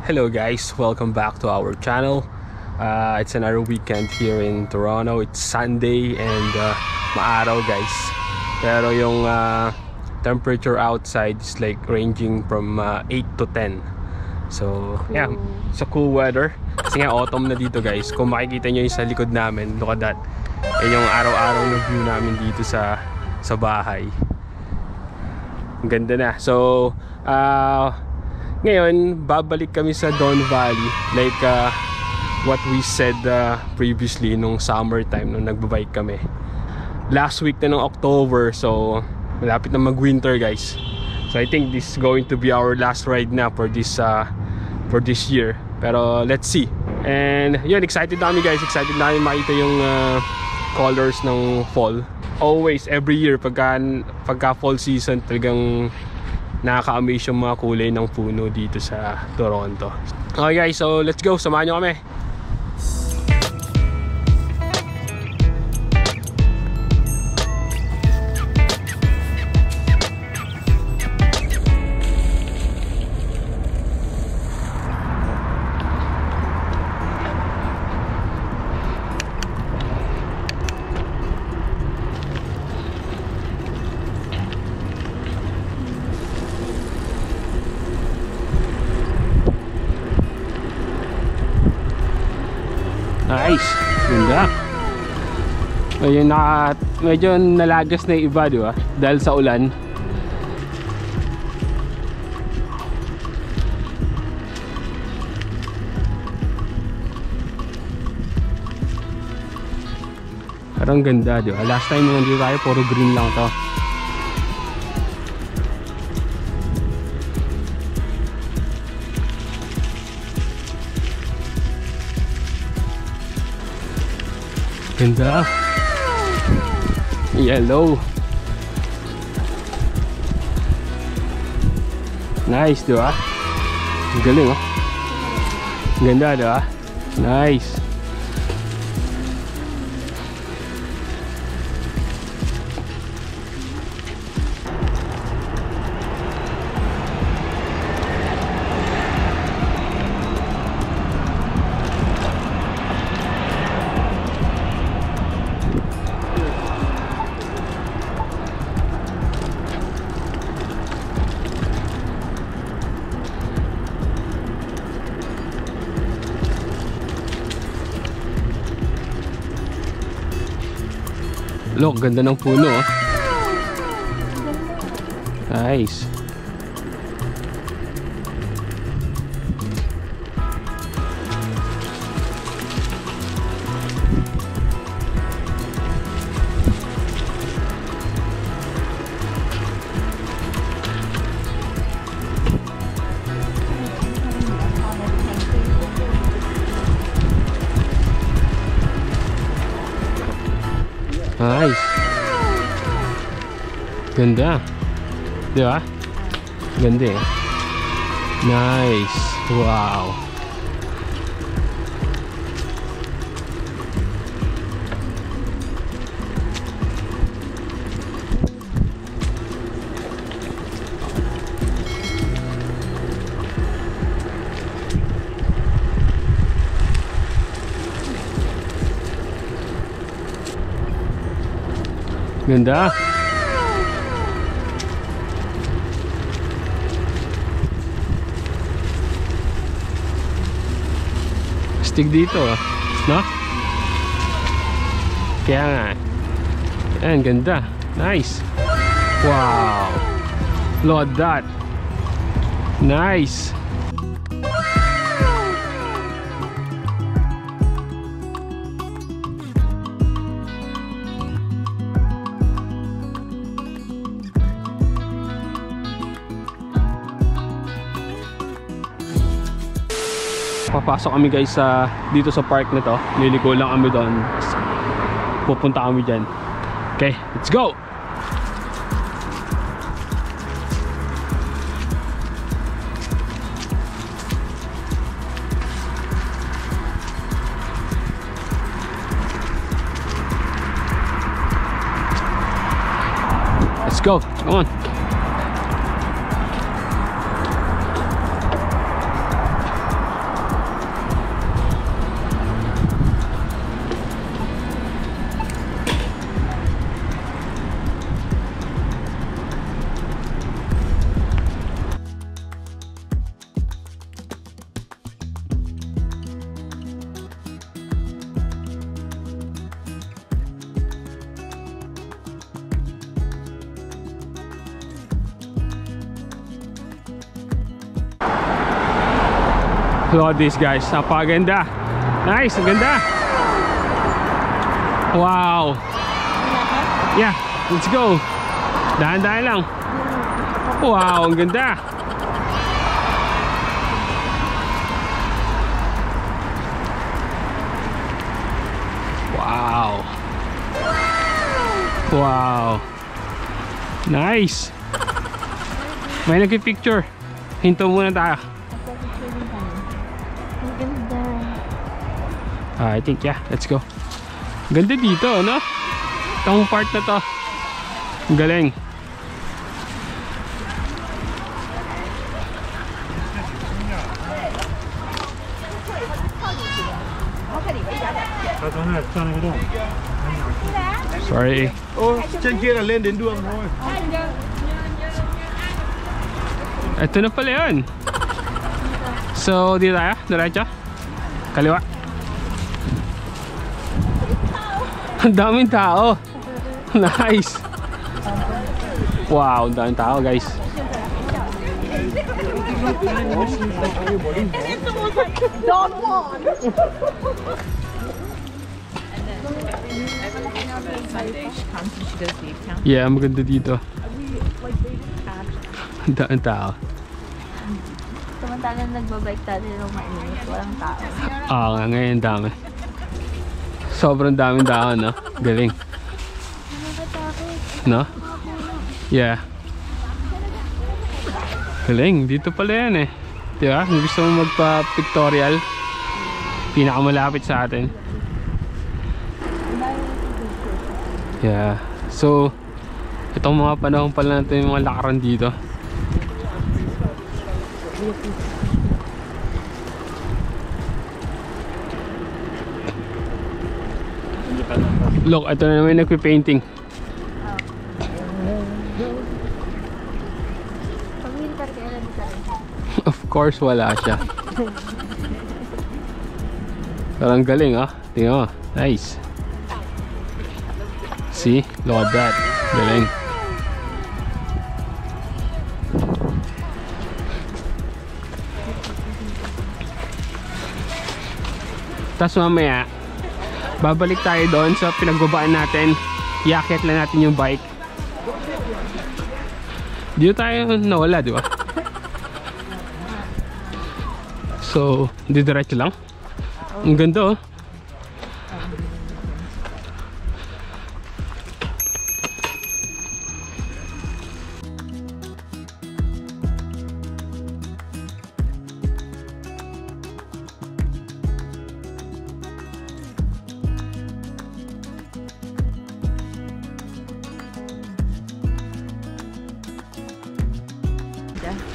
Hello guys, welcome back to our channel. It's another weekend here in Toronto. It's Sunday and maaraw guys. Pero yung temperature outside is like ranging from 8 to 10. So yeah, it's a cool weather. Kasi nga autumn na dito guys. Kung makikita nyo yung sa likod namin, look at that. Yan yung araw-araw na view namin dito sa bahay. Ang ganda na. So ngayon, babalik kami sa Don Valley like what we said previously nung summertime nung nagbabike kami. Last week na ng October, so malapit na mag-winter guys. So I think this is going to be our last ride na for this year. Pero let's see. And yun, excited na kami guys. Excited na kami makita yung colors ng fall. Always, every year, pagka fall season, talagang nakaka-amaze yung mga kulay ng puno dito sa Toronto. Okay guys, so let's go, samahan nyo kami. Nice, ganda. Ayun, medyo nalagas na yung iba, di ba? Dahil sa ulan. Parang ganda, di ba? Last time nandito tayo, puro green lang to. Ganda. Yellow. Nice, diba? Galing, oh. Ganda, diba? Nice. Look, ganda ng puno, oh. Nice. Nice. Ganda. Di ba? Ganda eh. Nice. Wow. Ganda. Stick dito, no? Kaya nga. Ayan, ganda. Nice. Wow. Look at that. Nice. Papasok kami guys dito sa park na to. Liliko lang kami doon. Pupunta kami dyan. Okay, let's go! Let's go, come on! Look at this guys, napakaganda. Nice, ang ganda. Wow. Yeah, let's go. Dahan-dahan lang. Wow, ang ganda. Wow. Wow. Nice. May nagpipicture. Hinto muna tayo. I think yeah, let's go. Ganda dito, no? Itong part na to. Galing. Sorry. Trên kia là lên đến đường thôi. Ito na pala yun. So, dito tayo? Diretso? Kaliwa? Ang daming tao. Nice. Wow, ang daming tao guys. Yeah, maganda dito. Ang daming tao. Samantalang nagbabike tayo ng mainit, walang tao. Oo nga, ngayon dami. Sobrang daming tao, no? Galing. No? Yeah. Galing, dito pala yan eh. Diba? Kung gusto mo magpa-pictorial, pinakamalapit sa atin. Yeah. So, itong mga panahon pala natin yung mga lakaran dito. Look, ito na naman nagpi-painting. Pag winter kaya dito rin. Of course, wala siya. Parang galing, ah. Tingnan mo. Nice. See? Look at that. Galing. Tapos mamaya, babalik tayo doon sa pinagbabaan natin. Iakyat lang natin yung bike. Dito tayo nawala, di ba? So, didiretso lang. Ang ganda, oh.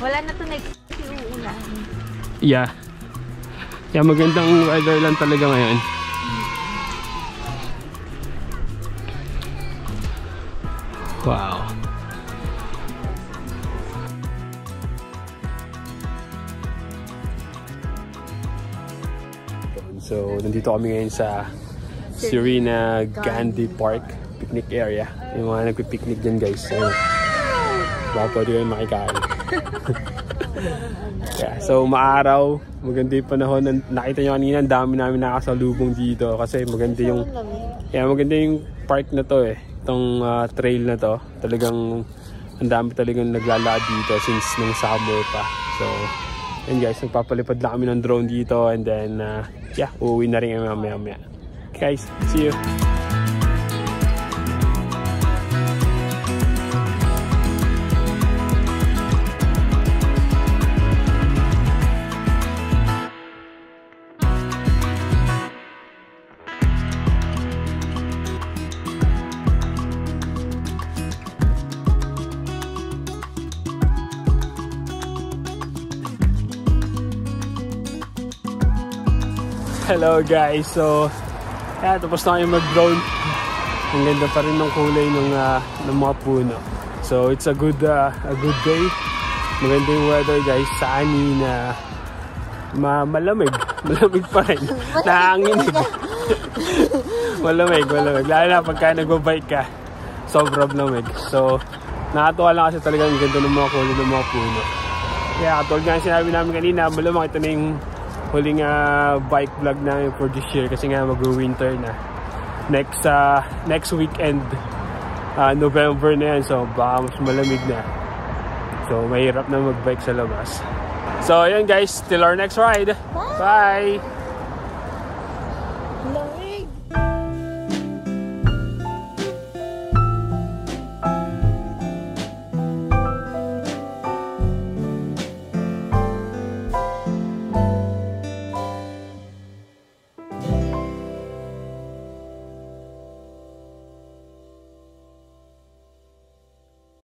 Wala na to next uulan. Yeah. Yeah, magandang weather lang talaga ngayon. Wow. So, nandito kami ngayon sa Serena Gandhi Park picnic area. Yung mga nagpi-picnic dyan guys. Ayun. Baka pwede kayo makikain. Yeah, so maaraw, maganda yung panahon. Nakita nyo kanina, ang dami namin nakasalubong dito kasi maganda yung maganda yung park na to eh. Itong trail na to. Talagang ang dami talagang naglalakad dito since nung summer pa. So, and guys, nagpapalipad lang kami ng drone dito and then yeah, uuwi na rin mamaya. Okay guys, see you. Hello guys, so yeah, tapos na kayo mag-drone. Ang ganda pa rin ng kulay ng mga puno. So it's a good day. Maganda yung weather guys. Sunny na malamig pa rin. Naanginig. malamig. Lalo na pagka nagbabike ka, sobrang lamig. So nakatuwa lang kasi talagang ganda ng mga kulay ng mga puno. Kaya katulad nga sinabi namin kanina, malamang ito na yung huling bike vlog namin for this year kasi nga mag-winter na. Next weekend, November na yan, so baka mas malamig na. So mahirap na mag-bike sa labas. So ayan guys, till our next ride. Bye! Hello.